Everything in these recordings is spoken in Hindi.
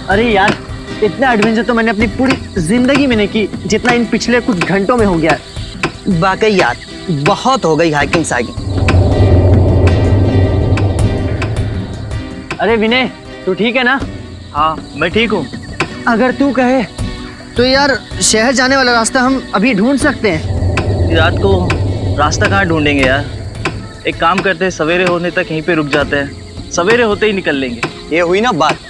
अरे यार, इतना एडवेंचर तो मैंने अपनी पूरी जिंदगी में नहीं की जितना इन पिछले कुछ घंटों में हो गया है। वाकई यार, बहुत हो गई हाइकिंग साइकिंग। अरे विनय, तू ठीक है ना? हाँ मैं ठीक हूँ। अगर तू कहे तो यार शहर जाने वाला रास्ता हम अभी ढूंढ सकते हैं। रात को रास्ता कहाँ ढूंढेंगे यार? एक काम करते हैं, सवेरे होने तक यहीं पे रुक जाते हैं, सवेरे होते ही निकल लेंगे। ये हुई ना बात।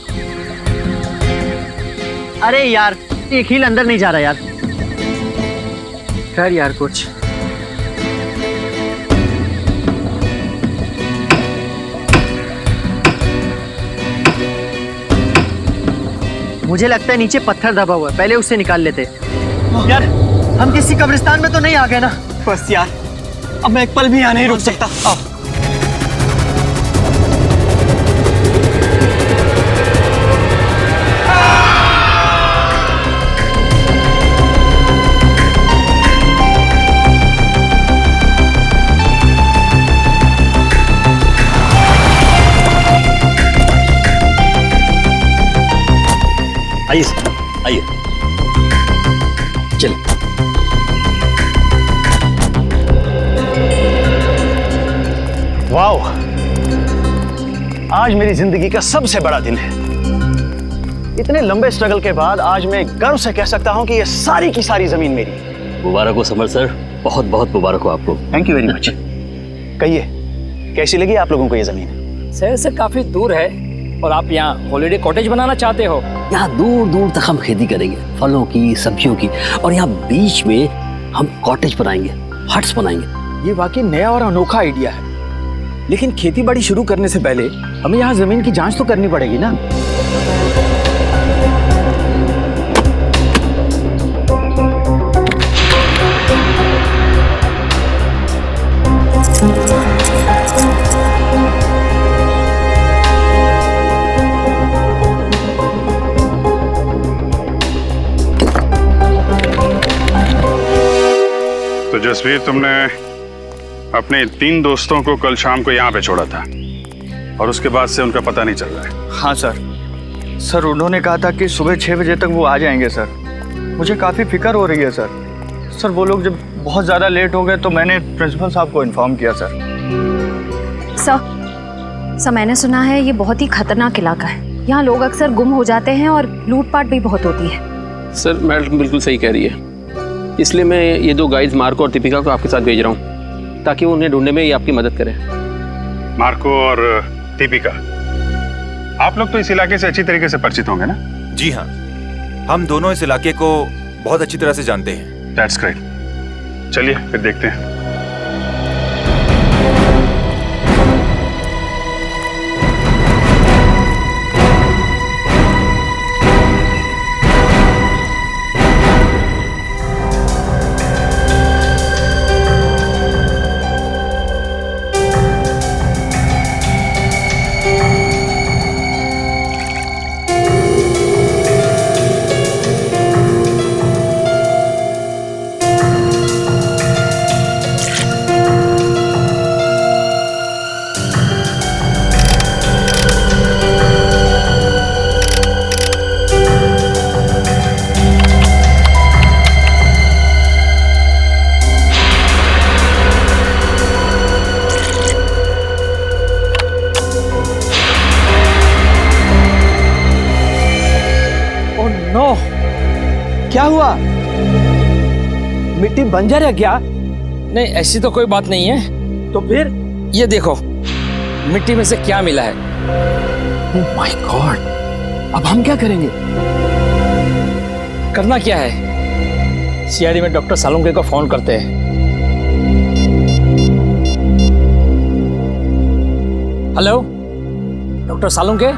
अरे यार, एक हील अंदर नहीं जा रहा यार। कर यार कुछ। मुझे लगता है नीचे पत्थर दबा हुआ है, पहले उससे निकाल लेते। यार, हम किसी कब्रिस्तान में तो नहीं आ गए ना? बस यार, अब मैं एक पल भी यहाँ नहीं रुक सकता। आइए सर, आइए। चलो। वाओ, आज मेरी जिंदगी का सबसे बड़ा दिन है। इतने लंबे स्ट्रगल के बाद आज मैं गर्व से कह सकता हूं कि ये सारी की सारी जमीन मेरी है। मुबारक हो समर सर, बहुत बहुत मुबारक हो आपको। Thank you very much. कहिए, कैसी लगी आप लोगों को ये जमीन? शहर से काफी दूर है और आप यहाँ हॉलिडे कॉटेज बनाना चाहते हो? यहाँ दूर दूर तक हम खेती करेंगे, फलों की, सब्जियों की, और यहाँ बीच में हम कॉटेज बनाएंगे, हट्स बनाएंगे। ये वाकई नया और अनोखा आइडिया है, लेकिन खेती बाड़ी शुरू करने से पहले हमें यहाँ जमीन की जांच तो करनी पड़ेगी ना। तो जसवीर, तुमने अपने 3 दोस्तों को कल शाम को यहाँ पे छोड़ा था और उसके बाद से उनका पता नहीं चल रहा है। हाँ सर, उन्होंने कहा था कि सुबह 6 बजे तक वो आ जाएंगे सर। मुझे काफ़ी फिक्र हो रही है सर। वो लोग जब बहुत ज़्यादा लेट हो गए तो मैंने प्रिंसिपल साहब को इन्फॉर्म किया सर। सर, मैंने सुना है ये बहुत ही खतरनाक इलाका है। यहाँ लोग अक्सर गुम हो जाते हैं और लूटपाट भी बहुत होती है। सर मैडम बिल्कुल सही कह रही है, इसलिए मैं ये 2 गाइड्स मार्को और दीपिका को आपके साथ भेज रहा हूँ ताकि वो उन्हें ढूंढने में ये आपकी मदद करें। मार्को और दीपिका, आप लोग तो इस इलाके से अच्छी तरीके से परिचित होंगे ना? जी हाँ, हम दोनों इस इलाके को बहुत अच्छी तरह से जानते हैं। That's great. चलिए फिर देखते हैं। क्या हुआ? मिट्टी बंजर है क्या? नहीं, ऐसी तो कोई बात नहीं है। तो फिर ये देखो, मिट्टी में से क्या मिला है। ओह माय गॉड, अब हम क्या करेंगे? करना क्या है, सीआईडी में डॉक्टर सालुंके को फोन करते हैं। Hello doctor Salunke?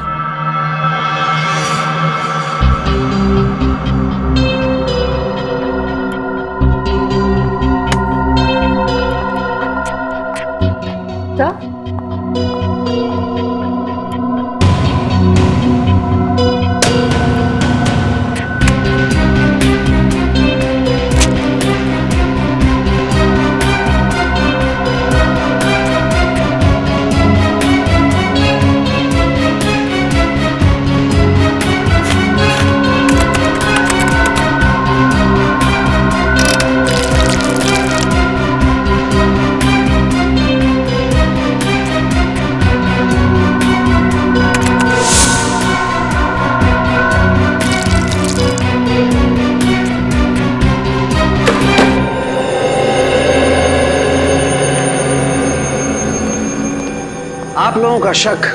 आप लोगों का शक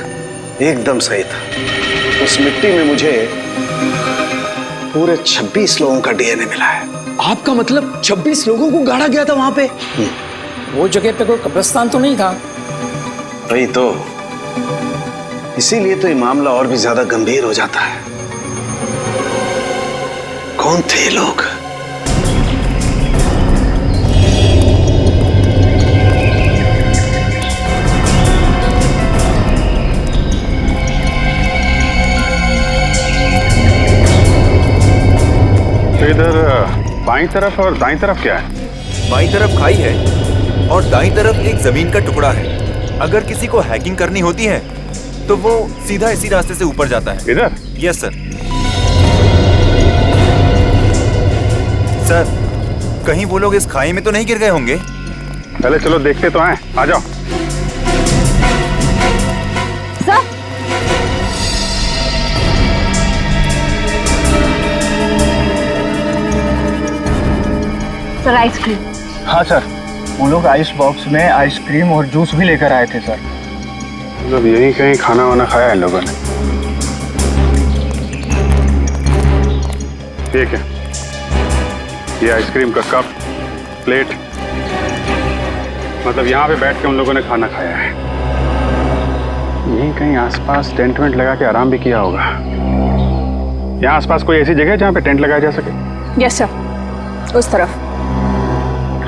एकदम सही था। उस मिट्टी में मुझे पूरे 26 लोगों का डीएनए मिला है। आपका मतलब 26 लोगों को गाड़ा गया था वहां पे? वो जगह पे कोई कब्रिस्तान तो नहीं था? वही तो, इसीलिए तो ये मामला और भी ज्यादा गंभीर हो जाता है। कौन थे ये लोग? तो इधर बाईं तरफ और दाईं तरफ क्या है? बाईं तरफ खाई है और दाईं तरफ एक जमीन का टुकड़ा है। अगर किसी को हैकिंग करनी होती है तो वो सीधा इसी रास्ते से ऊपर जाता है। इधर? Yes sir. सर, कहीं वो लोग इस खाई में तो नहीं गिर गए होंगे? पहले चलो देखते तो हैं, आ जाओ। Sir ice cream. हाँ सर, वो लोग आइस बॉक्स में आइसक्रीम और जूस भी लेकर आए थे सर। मतलब यहीं कहीं खाना वाना खाया इन लोगों ने। ठीक है, ये आइसक्रीम का कप, प्लेट, मतलब यहाँ पे बैठ के उन लोगों ने खाना खाया है। यहीं कहीं आसपास टेंट वेंट लगा के आराम भी किया होगा। यहाँ आसपास कोई ऐसी जगह है जहाँ पे टेंट लगाया जा सके? यस सर, उस तरफ।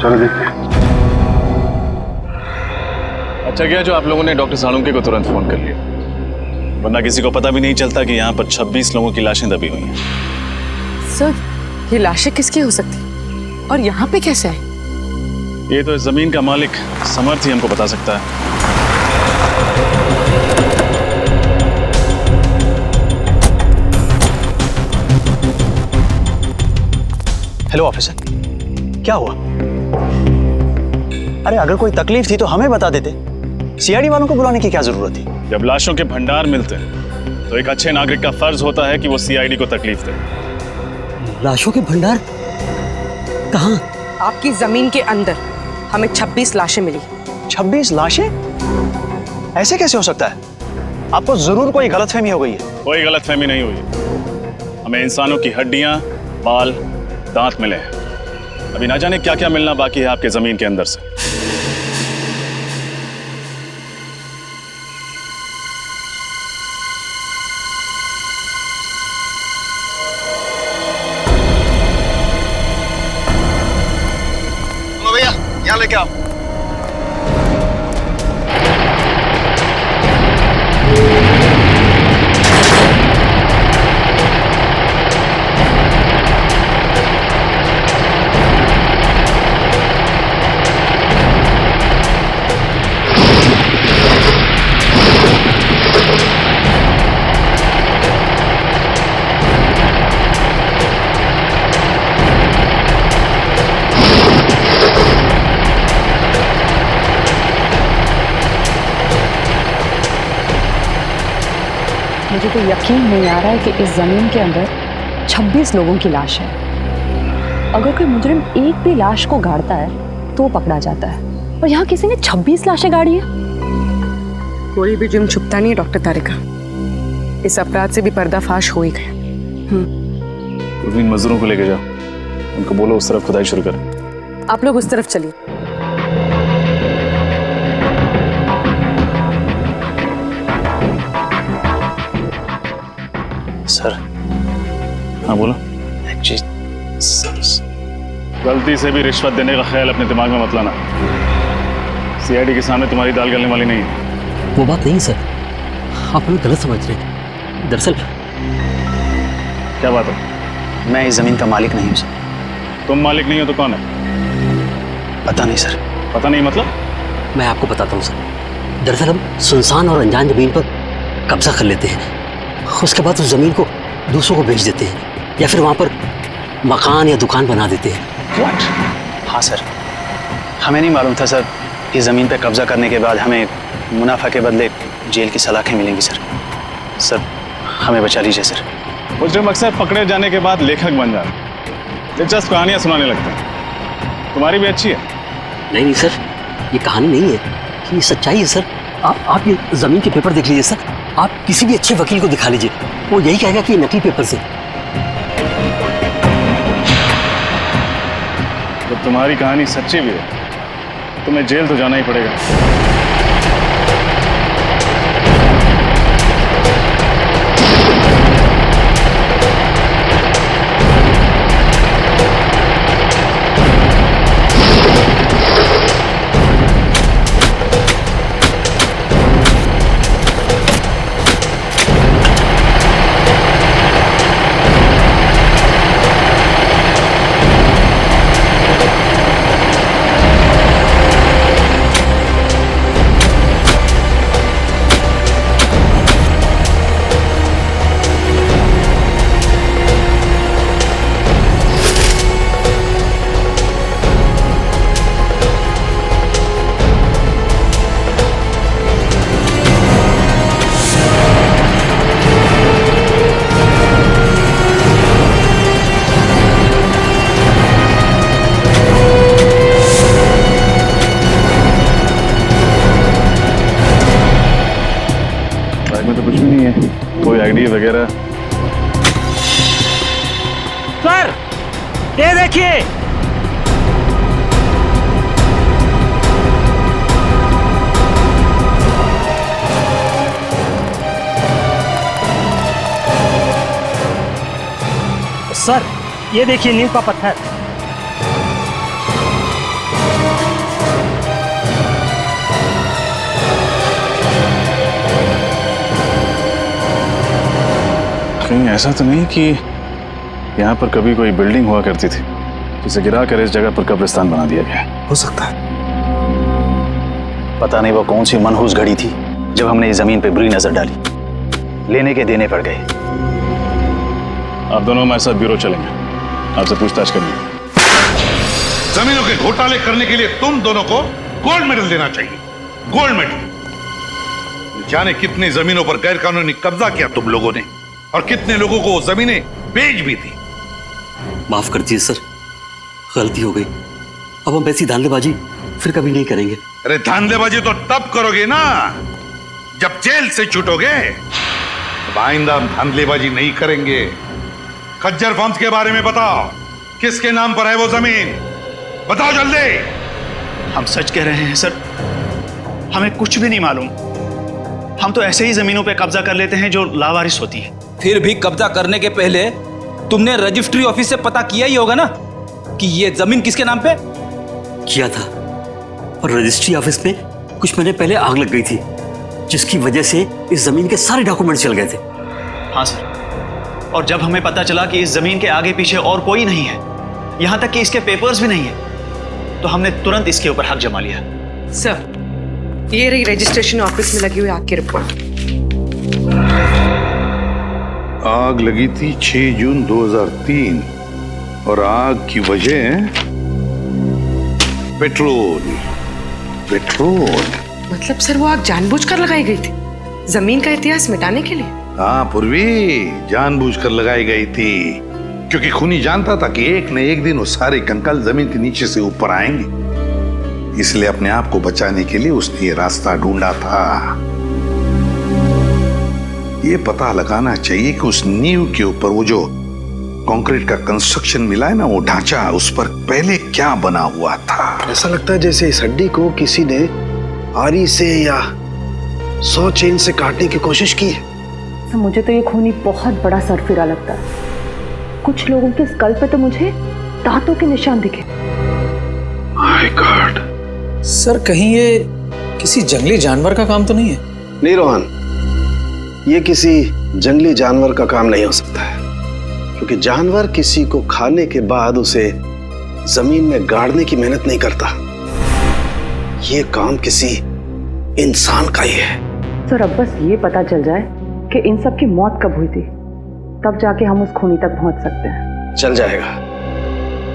चलो देखते हैं। अच्छा किया जो आप लोगों ने डॉक्टर सालुंके को तुरंत फोन कर लिया, वरना किसी को पता भी नहीं चलता कि यहाँ पर 26 लोगों की लाशें दबी हुई हैं। सर, ये लाशें किसकी हो सकती और यहाँ पे कैसे आए? ये तो इस जमीन का मालिक समर्थ ही हमको बता सकता है। हेलो ऑफिसर, क्या हुआ? अरे अगर कोई तकलीफ थी तो हमें बता देते। सीआईडी वालों को बुलाने की क्या जरूरत थी? जब लाशों के भंडार मिलते हैं तो एक अच्छे नागरिक का फर्ज होता है कि वो सीआईडी को तकलीफ दे। लाशों के भंडार कहाँ? आपकी जमीन के अंदर हमें 26 लाशें मिली। 26 लाशें? ऐसे कैसे हो सकता है? आपको जरूर कोई गलतफहमी हो गई है। कोई गलतफहमी नहीं हुई। हमें इंसानों की हड्डियां, बाल, दांत मिले हैं। अभी ना जाने क्या क्या मिलना बाकी है आपके जमीन के अंदर से। भैया यहाँ लेके आओ। मुझे तो यकीन नहीं आ रहा है कि इस जमीन के अंदर 26 लोगों की लाश है। अगर कोई मुजरिम एक भी लाश को गाड़ता है तो पकड़ा जाता है, और यहाँ किसी ने 26 लाशें गाड़ी है। कोई भी जुर्म छुपता नहीं है डॉक्टर तारिका। इस अपराध से भी पर्दाफाश हो ही गया। उन मजदूरों को लेके जाओ, उनको बोलो उस तरफ खुदाई शुरू करें। आप लोग उस तरफ चलिए। सर। हाँ बोलो। एक चीज, गलती से भी रिश्वत देने का ख्याल अपने दिमाग में मत लाना। सीआईडी के सामने तुम्हारी दाल गलने वाली नहीं है। वो बात नहीं सर, आप हमें गलत समझ रहे हैं। दरअसल क्या बात है? मैं इस जमीन का मालिक नहीं हूँ सर। तुम मालिक नहीं हो तो कौन है? पता नहीं सर। पता नहीं मतलब? मैं आपको बताता हूँ सर। दरअसल हम सुनसान और अनजान जमीन पर कब्जा कर लेते हैं, उसके बाद उस जमीन को दूसरों को बेच देते हैं, या फिर वहाँ पर मकान या दुकान बना देते हैं। What? हाँ सर, हमें नहीं मालूम था सर कि ज़मीन पे कब्जा करने के बाद हमें मुनाफा के बदले जेल की सलाखें मिलेंगी सर। सर हमें बचा लीजिए सर। मुजरिम अक्सर पकड़े जाने के बाद लेखक बन जाते हैं, दिलचस्प कहानियाँ सुनाने लगते हैं। तुम्हारी भी अच्छी है। नहीं नहीं सर, ये कहानी नहीं है, ये सच्चाई है सर। आप ये जमीन के पेपर देख लीजिए सर। आप किसी भी अच्छे वकील को दिखा लीजिए, वो यही कहेगा कि ये नकली पेपर से। तो तुम्हारी कहानी सच्ची भी है, तुम्हें जेल तो जाना ही पड़ेगा। कोई आईडी वगैरह? सर ये देखिए, सर ये देखिए नीम का पत्थर। कहीं ऐसा तो नहीं कि यहाँ पर कभी कोई बिल्डिंग हुआ करती थी जिसे गिरा कर इस जगह पर कब्रिस्तान बना दिया गया? हो सकता है। पता नहीं वो कौन सी मनहूस घड़ी थी जब हमने इस जमीन पे बुरी नजर डाली। लेने के देने पड़ गए। आप दोनों हमारे साथ ब्यूरो चलेंगे, आपसे पूछताछ करनी। जमीनों के घोटाले करने के लिए तुम दोनों को गोल्ड मेडल देना चाहिए। Gold medal. जाने कितनी जमीनों पर गैर कानूनी कब्जा किया तुम लोगों ने, और कितने लोगों को जमीनें बेच भी थी। माफ कर दीजिए सर, गलती हो गई। अब हम ऐसी धांधलेबाजी फिर कभी नहीं करेंगे। अरे धांधलेबाजी तो तब करोगे ना जब जेल से छूटोगे। अब आइंदा हम धांधलेबाजी नहीं करेंगे। खज्जर फर्म्स के बारे में बताओ, किसके नाम पर है वो जमीन? बताओ जल्दी। हम सच कह रहे हैं सर, हमें कुछ भी नहीं मालूम। हम तो ऐसे ही जमीनों पे कब्जा कर लेते हैं जो लावारिस होती है। फिर भी कब्जा करने के पहले तुमने रजिस्ट्री ऑफिस से पता किया ही होगा ना कि ये जमीन किसके नाम पे? किया था, और रजिस्ट्री ऑफिस में कुछ महीने पहले आग लग गई थी, जिसकी वजह से इस जमीन के सारे डॉक्यूमेंट चल गए थे। हाँ सर, और जब हमें पता चला कि इस जमीन के आगे पीछे और कोई नहीं है, यहाँ तक कि इसके पेपर्स भी नहीं है, तो हमने तुरंत इसके ऊपर हक जमा लिया। सर ये रही रजिस्ट्रेशन ऑफिस में लगी हुई आग की रिपोर्ट। आग लगी थी 6 जून 2003 और आग की वजह पेट्रोल। मतलब सर वो आग जानबूझकर लगाई गई थी जमीन का इतिहास मिटाने के लिए? हाँ पूर्वी, जानबूझकर लगाई गई थी, क्योंकि खूनी जानता था कि एक न एक दिन वो सारे कंकाल जमीन के नीचे से ऊपर आएंगे। इसलिए अपने आप को बचाने के लिए उसने ये रास्ता ढूंढा था। ये पता लगाना चाहिए कि उस नींव के ऊपर वो जो कंक्रीट का कंस्ट्रक्शन मिला है ना, वो ढांचा, उस पर पहले क्या बना हुआ था। ऐसा लगता है जैसे इस हड्डी को किसी ने आरी से या 100 चेन से काटने की कोशिश की है। तो मुझे तो ये खूनी बहुत बड़ा सरफिरा लगता है। कुछ लोगों के स्कल पे तो मुझे दांतों के निशान दिखे। My God. सर कहीं ये किसी जंगली जानवर का काम तो नहीं है? नहीं रोहन, ये किसी जंगली जानवर का काम नहीं हो सकता है, क्योंकि जानवर किसी को खाने के बाद उसे जमीन में गाड़ने की मेहनत नहीं करता। ये काम किसी इंसान का ही है। सर अब बस ये पता चल जाए कि इन सब की मौत कब हुई थी, तब जाके हम उस खूनी तक पहुंच सकते हैं। चल जाएगा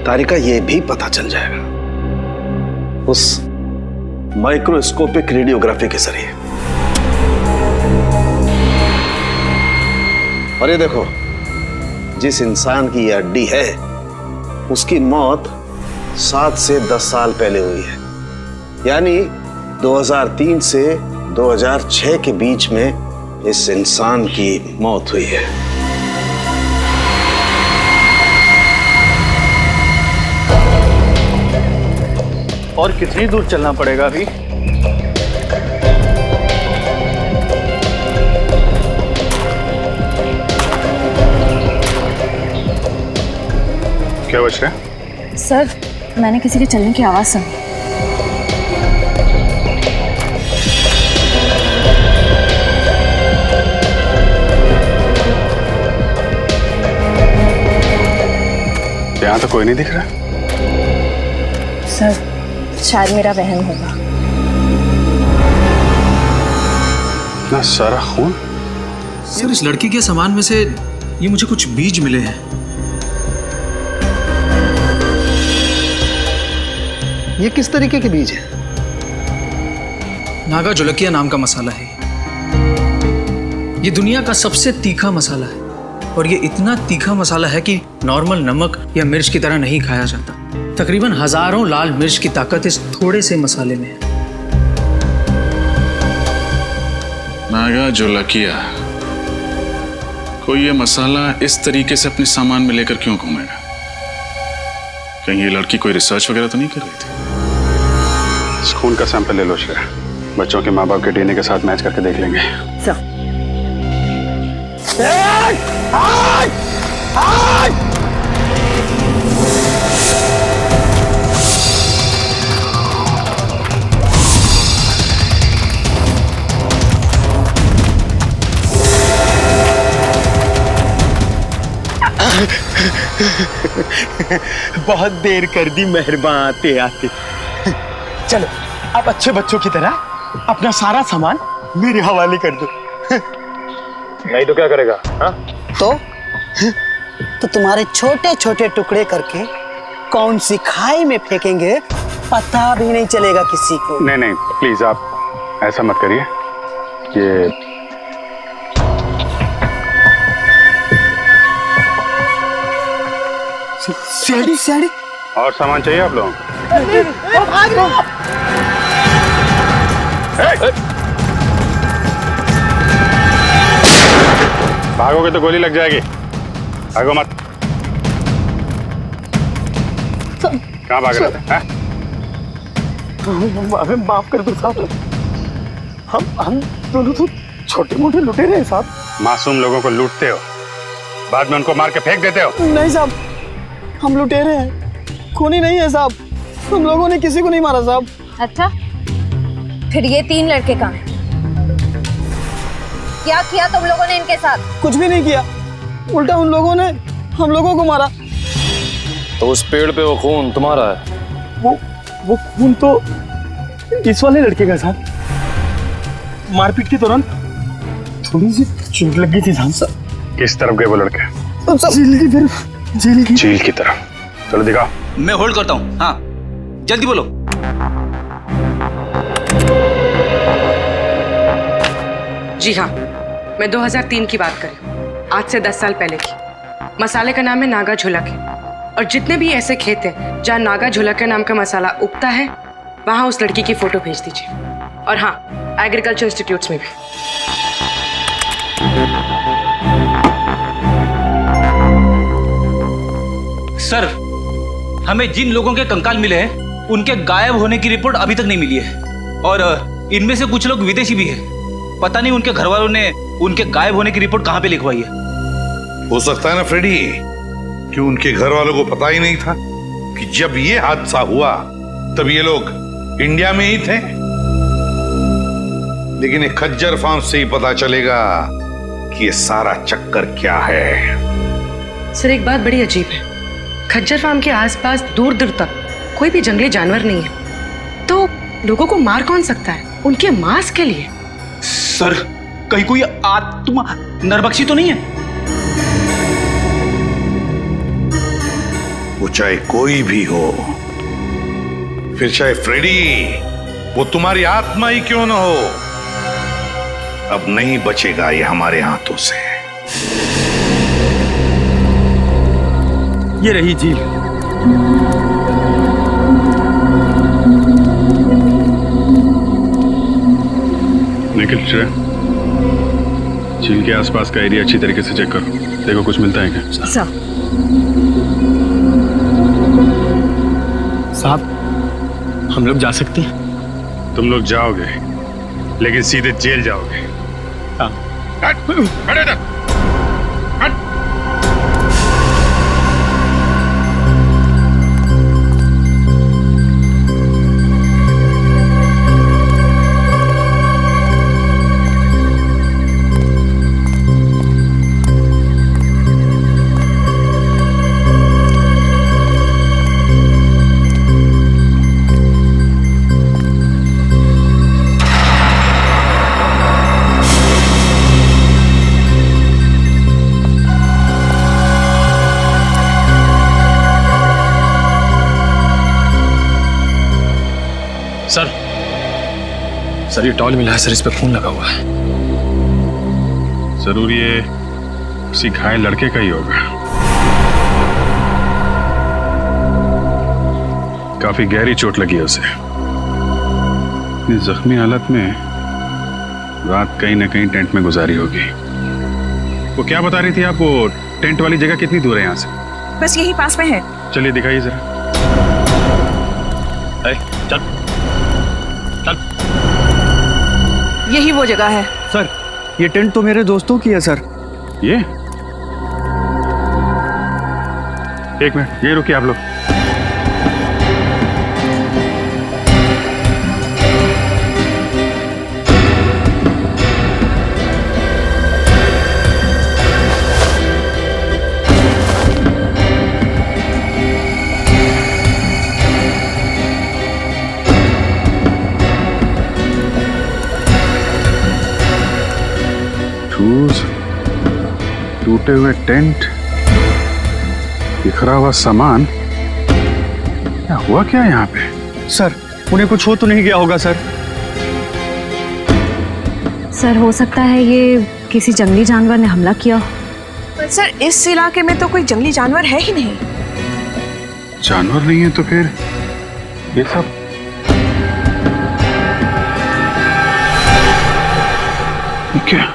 तारिका, ये भी पता चल जाएगा उस माइक्रोस्कोपिक रेडियोग्राफी के जरिए। और ये देखो, जिस इंसान की ये हड्डी है उसकी मौत 7 से 10 साल पहले हुई है, यानी 2003 से 2006 के बीच में इस इंसान की मौत हुई है। और कितनी दूर चलना पड़ेगा अभी? क्या बच रहा है? सर, मैंने किसी के चलने की आवाज सुनी। यहाँ तो कोई नहीं दिख रहा। सर, शायद मेरा वहम होगा। ना सारा खून। सर, इस लड़की के सामान में से ये मुझे कुछ बीज मिले हैं। ये किस तरीके के बीज हैं? नागा जोलकिया नाम का मसाला है। ये दुनिया का सबसे तीखा मसाला है और ये इतना तीखा मसाला है कि नॉर्मल नमक या मिर्च की तरह नहीं खाया जाता। तकरीबन हजारों लाल मिर्च की ताकत इस थोड़े से मसाले में है। नागा जोलकिया, कोई ये मसाला इस तरीके से अपने सामान में लेकर क्यों घूमेगा? कहीं ये लड़की कोई रिसर्च वगैरह तो नहीं कर रही थी? इस खून का सैंपल ले लो श्रेया, बच्चों के माँ बाप के डीएनए के साथ मैच करके देख लेंगे। बहुत देर कर दी मेहरबान आते आते। चलो अब अच्छे बच्चों की तरह अपना सारा सामान मेरे हवाले कर दो। नहीं तो क्या करेगा? हाँ? तो तुम्हारे छोटे छोटे टुकड़े करके कौन सी खाई में फेंकेंगे पता भी नहीं चलेगा किसी को। नहीं नहीं प्लीज आप ऐसा मत करिए। ये सीढ़ी सीढ़ी और सामान चाहिए आप लोगों को? भागोगे तो गोली लग जाएगी। भागो मत। कहाँ भाग रहे थे? हमें माफ कर दो साहब। हम दोनों तो छोटे मोटे लुटेरे हैं साहब। मासूम लोगों को लूटते हो, बाद में उनको मार के फेंक देते हो। नहीं साहब, हम लुटेरे हैं, खूनी नहीं है साहब। हम लोगों ने किसी को नहीं मारा साहब। अच्छा, फिर ये 3 लड़के कहाँ हैं? क्या किया तुम लोगों ने इनके साथ? कुछ भी नहीं किया, उल्टा उन लोगों ने हम लोगों को मारा। तो उस पेड़ पे वो खून तुम्हारा है? वो खून तो इस वाले लड़के का साहब। मारपीट के दौरान थोड़ी सी चोट लगी थी साहब। किस तरफ गए वो लड़के? जेल की तरफ। जेल की तरफ। चलो दिखाओ। मैं होल्ड करता हूँ। हाँ जल्दी बोलो। जी हाँ, मैं 2003 की बात करी, आज से 10 साल पहले की। मसाले का नाम है नागा झोलकिया और जितने भी ऐसे खेत हैं जहाँ नागा झोलकिया नाम का मसाला उगता है वहाँ उस लड़की की फोटो भेज दीजिए। और हाँ, एग्रीकल्चर इंस्टीट्यूट्स में भी। सर, हमें जिन लोगों के कंकाल मिले हैं उनके गायब होने की रिपोर्ट अभी तक नहीं मिली है और इनमें से कुछ लोग विदेशी भी हैं। पता नहीं उनके घर वालों ने उनके गायब होने की रिपोर्ट कहां पे लिखवाई है। हो सकता है ना फ्रेडी कि उनके घर वालों को पता ही नहीं था कि जब ये हादसा हुआ तब ये लोग इंडिया में ही थे। लेकिन एक खज्जर फार्म से ही पता चलेगा कि ये सारा चक्कर क्या है। सर, एक बात बड़ी अजीब है, खज्जर फार्म के आसपास दूर दूर तक कोई भी जंगली जानवर नहीं है, तो लोगों को मार कौन सकता है उनके मांस के लिए? सर, कहीं कोई आत्मा नरबख्शी तो नहीं है? वो चाहे कोई भी हो, फिर चाहे फ्रेडी, वो तुम्हारी आत्मा ही क्यों ना हो, अब नहीं बचेगा ये हमारे हाथों से। ये रही झील। निखिल, श्रेया, झील के आसपास का एरिया अच्छी तरीके से चेक करो, देखो कुछ मिलता है क्या। साहब, हम लोग जा सकते हैं? तुम लोग जाओगे, लेकिन सीधे जेल जाओगे। सर, ये टॉल मिला है सर, इस पे खून लगा हुआ है। जरूर ये किसी घायल लड़के का ही होगा। काफी गहरी चोट लगी है उसे। इतनी जख्मी हालत में रात कहीं ना कहीं टेंट में गुजारी होगी। वो क्या बता रही थी आप, वो टेंट वाली जगह कितनी दूर है यहाँ से? बस यही पास में है। चलिए दिखाइए जरा। चल चल। यही वो जगह है। सर, ये टेंट तो मेरे दोस्तों की है सर। ये एक मिनट, ये रुकिए आप लोग। टूटे हुए टेंट, बिखरा हुआ सामान, क्या हुआ क्या यहाँ पे? सर, उन्हें कुछ हो तो नहीं गया होगा सर? सर, हो सकता है ये किसी जंगली जानवर ने हमला किया। पर सर, इस इलाके में तो कोई जंगली जानवर है ही नहीं। जानवर नहीं है तो फिर ये सब? क्या?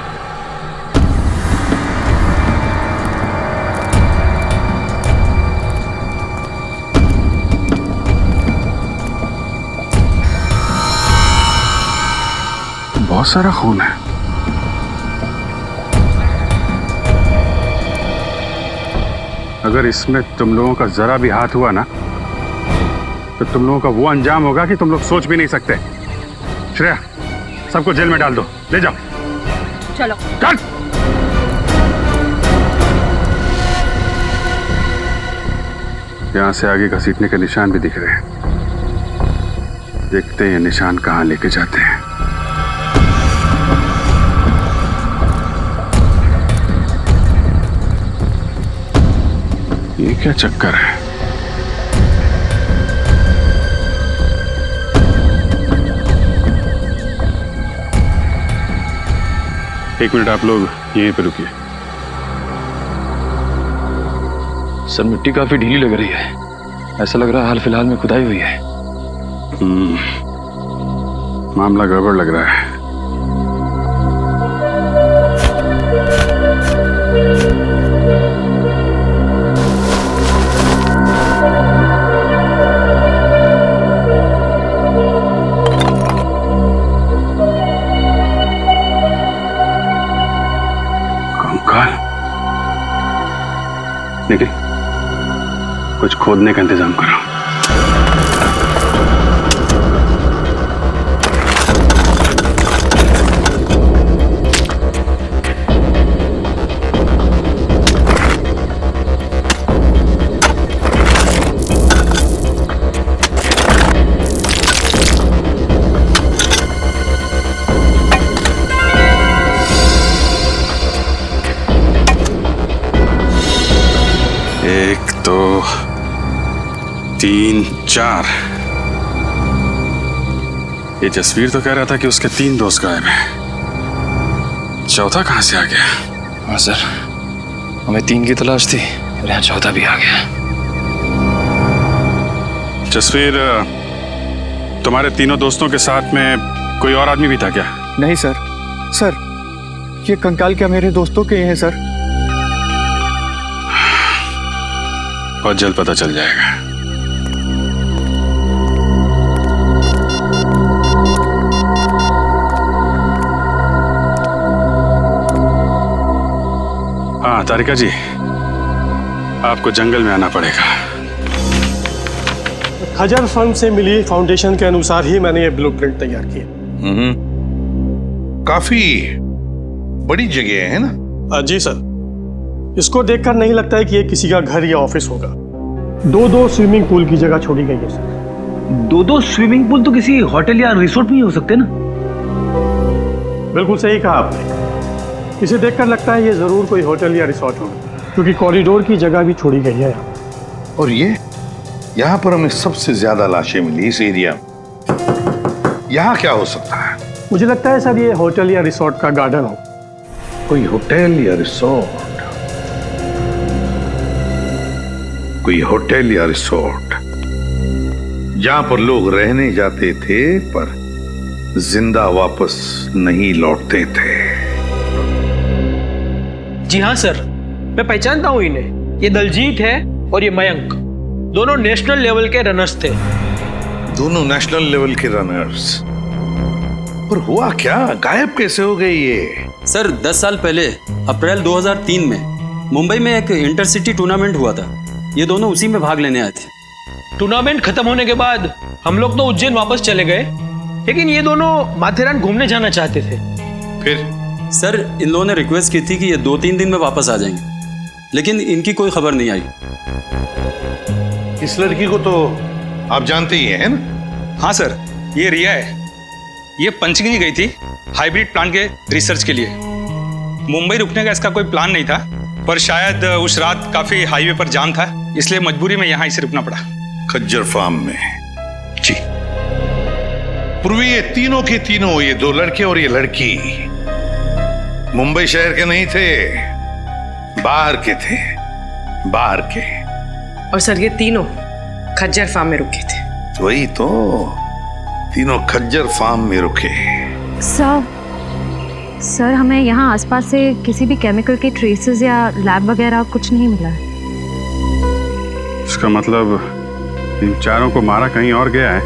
बहुत सारा खून है। अगर इसमें तुम लोगों का जरा भी हाथ हुआ ना, तो तुम लोगों का वो अंजाम होगा कि तुम लोग सोच भी नहीं सकते। श्रेया, सबको जेल में डाल दो, ले जाओ। चलो। चल। यहां से आगे घसीटने के निशान भी दिख रहे हैं। देखते हैं ये निशान कहां लेके जाते हैं। ये क्या चक्कर है? एक मिनट, आप लोग यहीं पे रुकिए। सर, मिट्टी काफी ढीली लग रही है। ऐसा लग रहा है हाल फिलहाल में खुदाई हुई है। मामला गड़बड़ लग रहा है। निखिल, कुछ खोदने का इंतजाम करो। एक, दो, तीन, चार। ये जसवीर तो कह रहा था कि उसके 3 दोस्त गायब हैं। चौथा कहां से आ गया? हाँ सर, हमें 3 की तलाश थी, यहाँ चौथा भी आ गया। जसवीर, तुम्हारे तीनों दोस्तों के साथ में कोई और आदमी भी था क्या? नहीं सर, सर, ये कंकाल क्या मेरे दोस्तों के हैं सर? बहुत जल्द पता चल जाएगा। हाँ तारिका जी, आपको जंगल में आना पड़ेगा। खजर फर्म से मिली फाउंडेशन के अनुसार ही मैंने ये ब्लूप्रिंट तैयार किया। काफी बड़ी जगह है ना? जी सर, इसको देखकर नहीं लगता है कि ये किसी का घर या ऑफिस होगा। दो स्विमिंग पूल की जगह छोड़ी गई है सर। दो स्विमिंग पूल तो किसी होटल या रिसोर्ट में ही हो सकते ना? बिल्कुल सही कहा आपने। इसे देखकर लगता है ये जरूर कोई होटल या रिसोर्ट होगा, क्योंकि कॉरिडोर की जगह भी छोड़ी गई है यहाँ। और ये यहाँ पर हमें सबसे ज्यादा लाशें मिली इस एरिया में। यहाँ क्या हो सकता है? मुझे लगता है सर ये होटल या रिसोर्ट का गार्डन हो। कोई होटल या रिसोर्ट, कोई होटल या रिसोर्ट जहां पर लोग रहने जाते थे पर जिंदा वापस नहीं लौटते थे। जी हाँ सर, मैं पहचानता हूँ इन्हें। ये दलजीत है और ये मयंक, दोनों नेशनल लेवल के रनर्स थे। दोनों नेशनल लेवल के रनर्स? पर हुआ क्या, गायब कैसे हो गए ये? सर 10 साल पहले अप्रैल 2003 में मुंबई में एक इंटरसिटी टूर्नामेंट हुआ था। ये दोनों उसी में भाग लेने आए थे। टूर्नामेंट खत्म होने के बाद हम लोग तो उज्जैन वापस चले गए, लेकिन ये दोनों माथेरान घूमने जाना चाहते थे। फिर? सर इन लोगों ने रिक्वेस्ट की थी कि ये 2-3 दिन में वापस आ जाएंगे, लेकिन इनकी कोई खबर नहीं आई। इस लड़की को तो आप जानते ही हैं ना? हाँ सर, ये रिया है। ये पंचगनी गई थी हाइब्रिड प्लांट के रिसर्च के लिए। मुंबई रुकने का इसका कोई प्लान नहीं था, पर शायद उस रात काफी हाईवे पर जाम था, इसलिए मजबूरी में यहाँ इसे रुकना पड़ा। खज्जर फार्म में? जी। पूर्वी ये तीनों के तीनों, ये दो लड़के और ये लड़की मुंबई शहर के नहीं थे, बाहर के थे, बाहर के। और सर ये तीनों खज्जर फार्म में रुके थे। वही तो, तीनों खज्जर फार्म में रुके। सर हमें यहाँ आसपास से किसी भी केमिकल के ट्रेसेस या लैब वगैरह कुछ नहीं मिला है। इसका मतलब इन चारों को मारा कहीं और गया है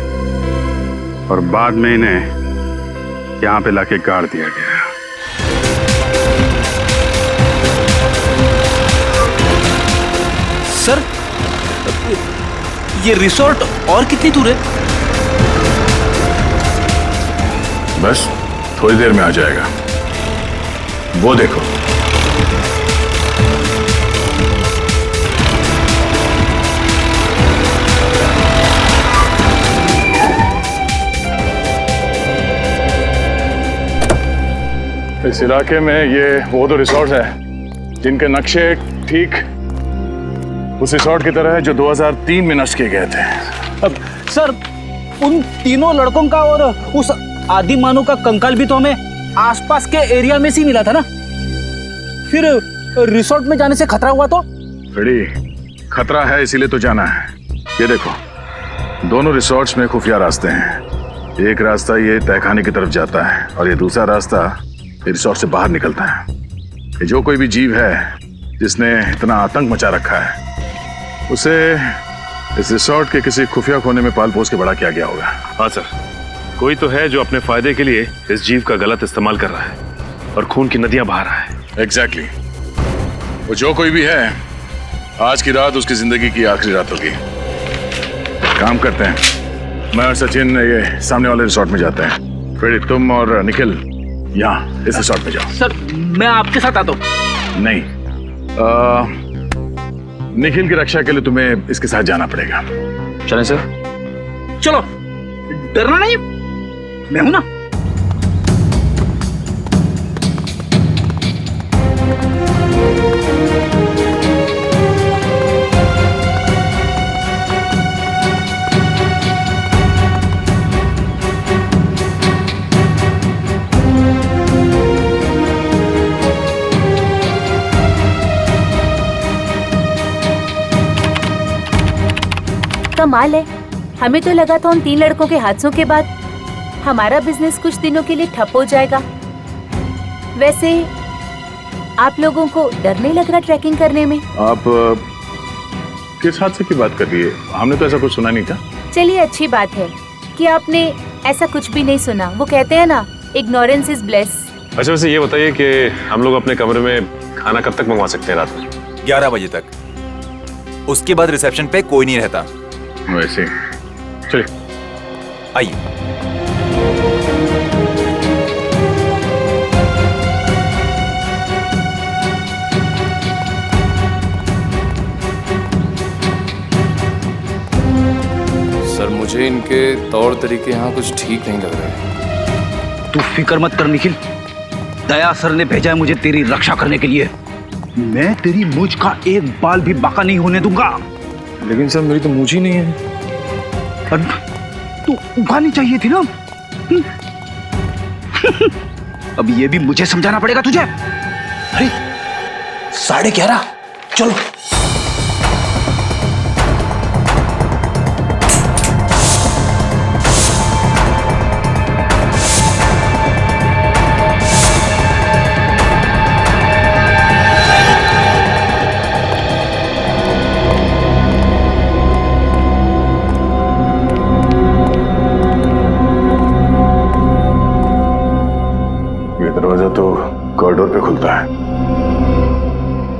और बाद में इन्हें यहाँ पे लाके गाड़ दिया गया। सर ये रिसोर्ट और कितनी दूर है? बस थोड़ी देर में आ जाएगा, वो देखो। इस इलाके में ये वो दो रिसोर्ट है जिनके नक्शे ठीक उस रिसोर्ट की तरह है जो 2003 में नष्ट किए गए थे। अब सर उन तीनों लड़कों का और उस आदि मानव का कंकाल भी तो हमें आसपास के एरिया में से मिला था ना। फिर रिसोर्ट में जाने से खतरा हुआ तो? बड़ी खतरा है इसीलिए तो जाना है। ये देखो, दोनों रिसोर्ट्स में खुफिया रास्ते हैं। एक रास्ता ये तहखाने की तरफ जाता है और ये दूसरा रास्ता रिसोर्ट से बाहर निकलता है। ये जो कोई भी जीव है जिसने इतना आतंक मचा रखा है, उसे इस रिसोर्ट के किसी खुफिया कोने में पाल पोस के बड़ा किया गया होगा। हाँ सर, कोई तो है जो अपने फायदे के लिए इस जीव का गलत इस्तेमाल कर रहा है और खून की नदियां बहा रहा है। एग्जैक्टली। वो जो कोई भी है, आज की रात उसकी जिंदगी की आखिरी रात होगी। काम करते हैं, मैं और सचिन ये सामने वाले रिसोर्ट में जाते हैं, फिर तुम और निखिल यहाँ इस रिसोर्ट में जाओ। सर मैं आपके साथ आता हूँ। नहीं, निखिल की रक्षा के लिए तुम्हें इसके साथ जाना पड़ेगा। चलें सर? चलो, डरना नहीं, मैं हूं ना। कमाल है, हमें तो लगा था उन 3 लड़कों के हादसों के बाद हमारा बिजनेस कुछ दिनों के लिए ठप हो जाएगा, वैसे आप लोगों को डर नहीं लग रहा ट्रैकिंग करने में? आप किस हादसे की बात कर रही है? हमने तो ऐसा कुछ सुना नहीं था। चलिए अच्छी बात है कि आपने ऐसा कुछ भी नहीं सुना। वो कहते हैं ना, इग्नोरेंस इज ब्लेस। अच्छा वैसे ये बताइए कि हम लोग अपने कमरे में खाना कब तक मंगवा सकते हैं रात में? 11 बजे तक। उसके बाद रिसेप्शन पे कोई नहीं रहता। वैसे चलिए आइए। सर मुझे इनके तौर तरीके यहाँ कुछ ठीक नहीं लग रहे। तू फिक्र मत कर निखिल, दया सर ने भेजा है मुझे तेरी रक्षा करने के लिए। मैं तेरी मूंछ का एक बाल भी बाका नहीं होने दूंगा। लेकिन सर मेरी तो मूंछ ही नहीं है। तू उगानी चाहिए थी ना। अब ये भी मुझे समझाना पड़ेगा तुझे। अरे 11:30 चलो। दरवाजा तो कॉरिडोर पे खुलता है,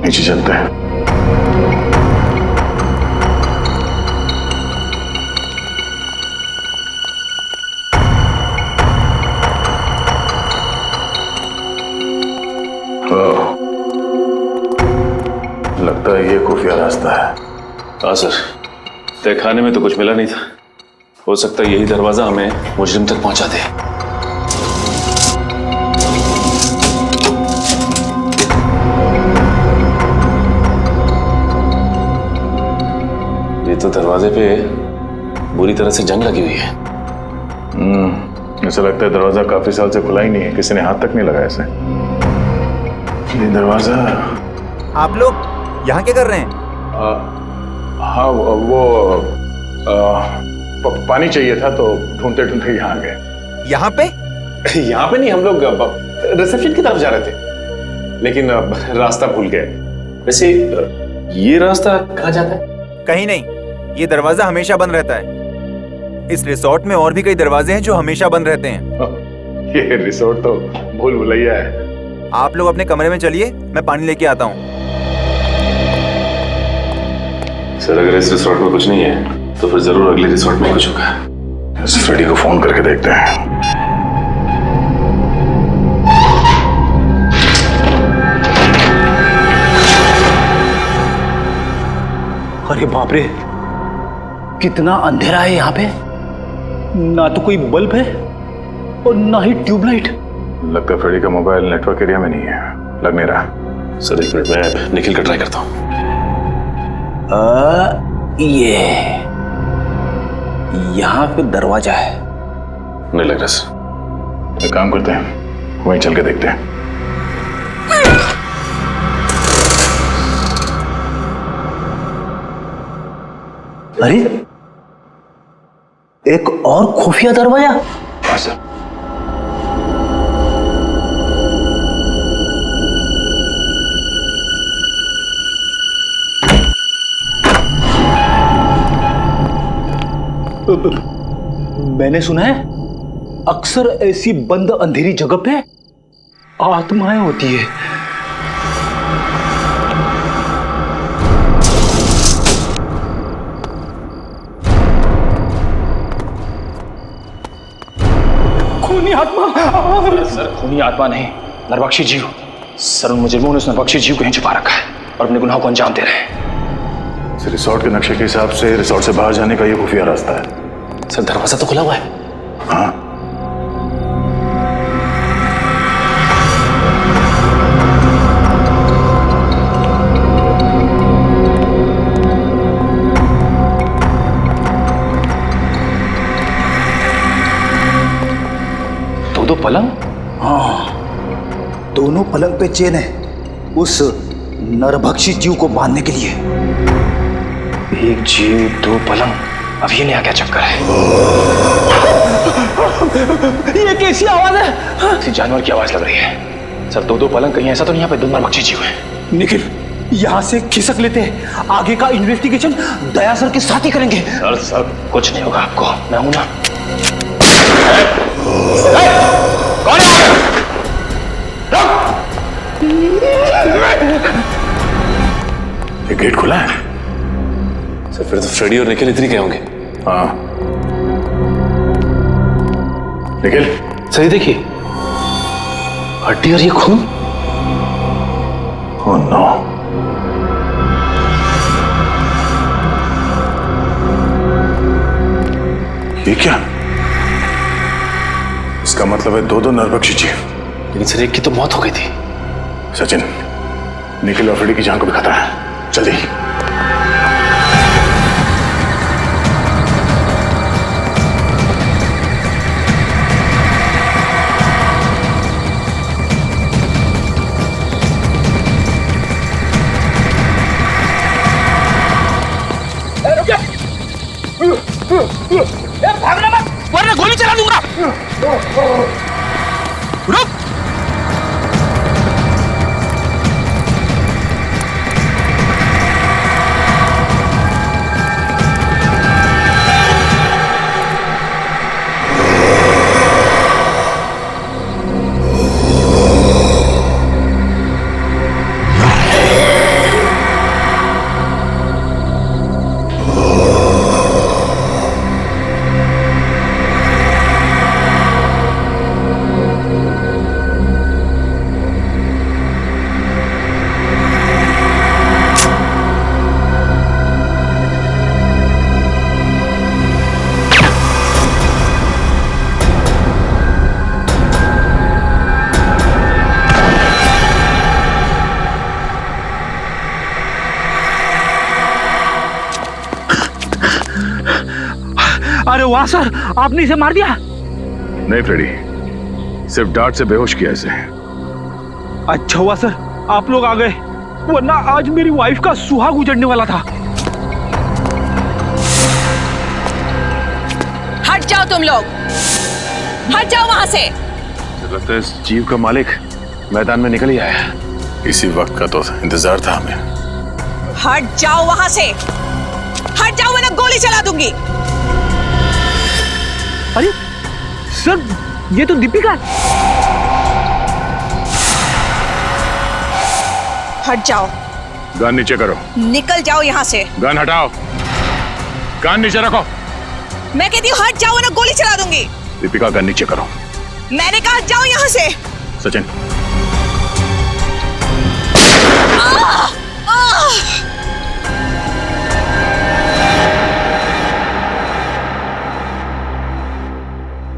नीचे चलते हैं। लगता है ये खुफिया रास्ता है। हाँ सर, तहखाने में तो कुछ मिला नहीं था। हो सकता है यही दरवाजा हमें मुजरिम तक पहुंचा दे। तो दरवाजे पे बुरी तरह से जंग लगी हुई है। ऐसा लगता है दरवाजा काफी साल से खुला ही नहीं है, किसी ने हाथ तक नहीं लगाया इसे। ये दरवाजा। आप लोग यहाँ क्या कर रहे हैं? हाँ वो पानी चाहिए था तो ढूंढते ढूंढते यहाँ आ गए। यहाँ पे? यहाँ पे नहीं, हम लोग रिसेप्शन की तरफ जा रहे थे, लेकिन रास्ता भूल गए। वैसे ये रास्ता कहाँ जाता है? कहीं नहीं, ये दरवाजा हमेशा बंद रहता है। इस रिसोर्ट में और भी कई दरवाजे हैं जो हमेशा बंद रहते हैं। ये रिसोर्ट तो भूल भुलैया है। आप लोग अपने कमरे में चलिए, मैं पानी लेके आता हूँ। सर अगर इस रिसोर्ट में कुछ नहीं है तो फिर जरूर अगले रिसोर्ट में कुछ होगा। फ्रेडी को फोन करके देखते हैं। अरे बाप रे, कितना अंधेरा है यहाँ पे। ना तो कोई बल्ब है और ना ही ट्यूबलाइट। लगता है फ्रेडी का मोबाइल नेटवर्क एरिया में नहीं है, लग नहीं रहा। सर एक मिनट, मैं निखिल का ट्राई करता हूँ। ये यहाँ पे दरवाजा है। नहीं लग रहा सर। एक काम करते हैं, वहीं चल के देखते हैं। अरे एक और खुफिया दरवाजा। हाँ सर। मैंने सुना है अक्सर ऐसी बंद अंधेरी जगह पे आत्माएं होती है। खूनी आत्मा। सर खूनी आत्मा नहीं, नरबख्शी जीव। सर उन मुजरिमों ने उस नरबख्शी जीव को यहीं छुपा रखा है और अपने गुनाहों को अंजाम दे रहे हैं। इस रिसोर्ट के नक्शे के हिसाब से रिसोर्ट से बाहर जाने का ये खुफिया रास्ता है। सर दरवाजा तो खुला हुआ है। हाँ दो पलंग। हाँ, दोनों पलंग पे चेन है उस नरभक्षी जीव को बांधने के लिए। एक जीव दो पलंग, अब ये नया क्या चक्कर है? ये कैसी आवाज है? किसी जानवर की आवाज लग रही है। सर 2-2 पलंग, कहीं ऐसा तो नहीं यहाँ पे नरबख्शी जी हुए? निखिल, यहाँ से खिसक लेते हैं, आगे का इन्वेस्टिगेशन दया सर के साथ ही करेंगे। सर कुछ नहीं होगा आपको, मैं हूं ना। कौन है? ये गेट खुला है सर, फिर तो फ्रेडी और निखिल इधर ही गए होंगे। हाँ निखिल, सही देखिए, हड्डी और ये खून। ओह नो, ये क्या? इसका मतलब है 2-2 नरबख्शी जी। लेकिन सर एक की तो मौत हो गई थी। सचिन, निखिल और फ्रेडी की जान को भी खतरा है, जल्दी। भागना मत, वरना गोली चला दूंगा। रुक। अरे वाह सर, आपने इसे मार दिया। नहीं फ्रेडी, सिर्फ डांट से बेहोश किया इसे। अच्छा हुआ सर आप लोग आ गए, वरना आज मेरी वाइफ का सुहाग उजड़ने वाला था। हट जाओ तुम लोग, हट जाओ वहां से। लगता है इस जीव का मालिक मैदान में निकल ही आया। इसी वक्त का तो इंतजार था हमें। हट जाओ वहां से, हट जाओ वरना गोली चला दूंगी। अरे सर, ये तो दीपिका है। हट जाओ। गन नीचे करो। निकल जाओ यहाँ से। गन हटाओ, गन नीचे रखो। मैं कहती हूँ हट जाओ वरना गोली चला दूंगी। दीपिका गन नीचे करो। मैंने कहा हट जाओ यहाँ से। सचिन,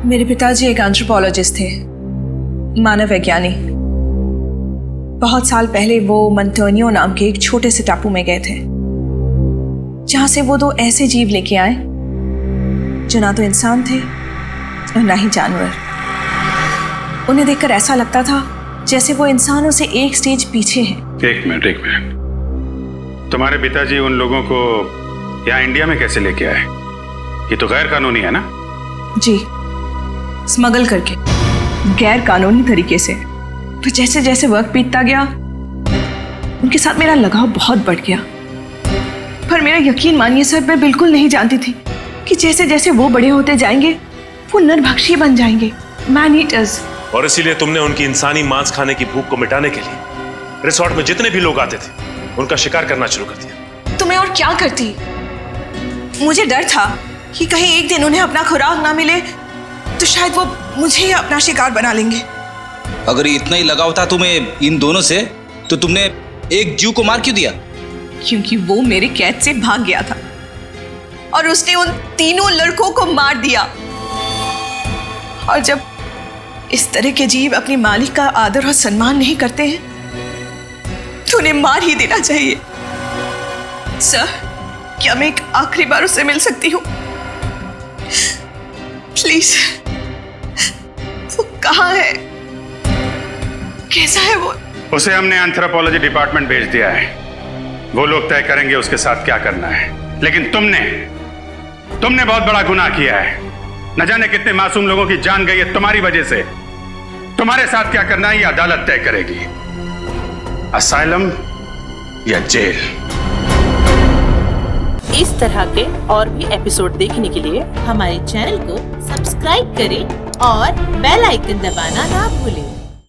मेरे पिताजी एक एंथ्रोपोलॉजिस्ट थे, मानव वैज्ञानी। बहुत साल पहले वो मंटोनियो नाम के एक छोटे से टापू में गए थे, जहां से वो 2 ऐसे जीव लेके आए जो ना तो इंसान थे और ना ही जानवर। उन्हें देखकर ऐसा लगता था जैसे वो इंसानों से एक स्टेज पीछे हैं। एक मिनट। तुम्हारे पिताजी उन लोगों को यहाँ इंडिया में कैसे लेके आए? ये तो गैर कानूनी है ना? जी, स्मगल करके, गैर कानूनी तरीके से। तो जैसे जैसे वक्त बीतता गया, उनके साथ मेरा लगाव बहुत बढ़ गया। पर मेरा यकीन मानिए सर, मैं बिल्कुल नहीं जानती थी कि जैसे जैसे वो बड़े होते जाएंगे, वो नरभक्षी बन जाएंगे, मैन ईटर्स। और इसीलिए तुमने उनकी इंसानी मांस खाने की भूख को मिटाने के लिए रिसोर्ट में जितने भी लोग आते थे, उनका शिकार करना शुरू कर दिया। तो मैं और क्या करती? मुझे डर था कि कहीं एक दिन उन्हें अपना खुराक ना मिले तो शायद वो मुझे ही अपना शिकार बना लेंगे। अगर इतना ही लगाव था तुम्हें इन दोनों से, तो तुमने एक जीव को मार क्यों दिया? क्योंकि वो मेरे कैद से भाग गया था और उसने उन 3 लड़कों को मार दिया। और जब इस तरह के जीव अपने मालिक का आदर और सम्मान नहीं करते हैं, तो उन्हें मार ही देना चाहिए। सर, क्या मैं एक आखिरी बार उससे मिल सकती हूँ? प्लीज। वो कहाँ है? कैसा है वो? उसे हमने एंथ्रोपोलॉजी डिपार्टमेंट भेज दिया है। वो लोग तय करेंगे उसके साथ क्या करना है। लेकिन तुमने बहुत बड़ा गुनाह किया है। न जाने कितने मासूम लोगों की जान गई है तुम्हारी वजह से। तुम्हारे साथ क्या करना है ये अदालत तय करेगी, असाइलम या जेल। इस तरह के और भी एपिसोड देखने के लिए हमारे चैनल को सब्सक्राइब करें और बेल आइकन दबाना ना भूलें।